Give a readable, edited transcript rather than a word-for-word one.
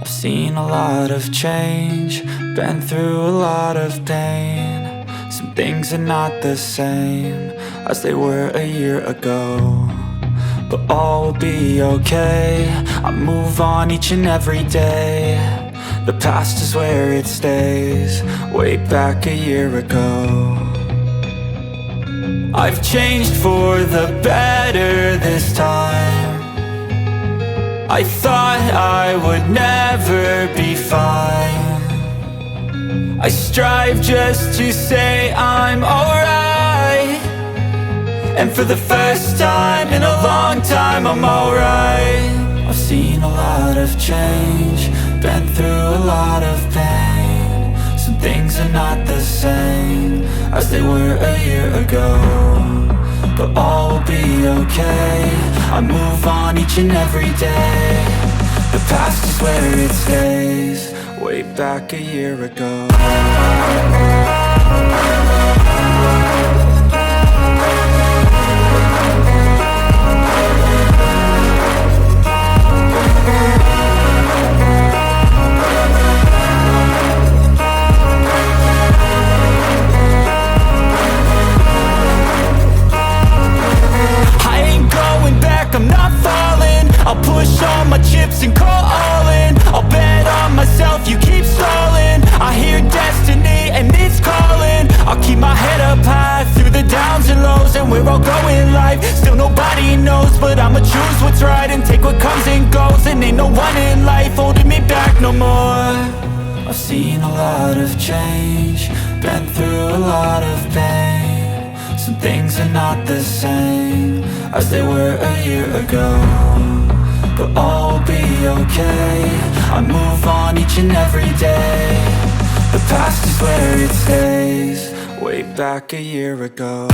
I've seen a lot of change, been through a lot of pain. Some things are not the same as they were a year ago, but all will be okay. I move on each and every day. The past is where it stays, way back a year ago. I've changed for the better this time. I thought I would never be fine. I strive just to say I'm alright, and for the first time in a long time I'm alright. I've seen a lot of change, been through a lot of pain. Some things are not the same as they were a year ago, but all will be okay. I move on each and every day. The past is where it stays, way back a year ago. I'm not falling, I'll push all my chips and call all in. I'll bet on myself, you keep stalling. I hear destiny and it's calling. I'll keep my head up high through the downs and lows, and where I'll go in life, still nobody knows. But I'ma choose what's right and take what comes and goes, and ain't no one in life holding me back no more. I've seen a lot of change, been through a lot of pain. Some things are not the same as they were a year ago, but all will be okay. I move on each and every day. The past is where it stays, way back a year ago.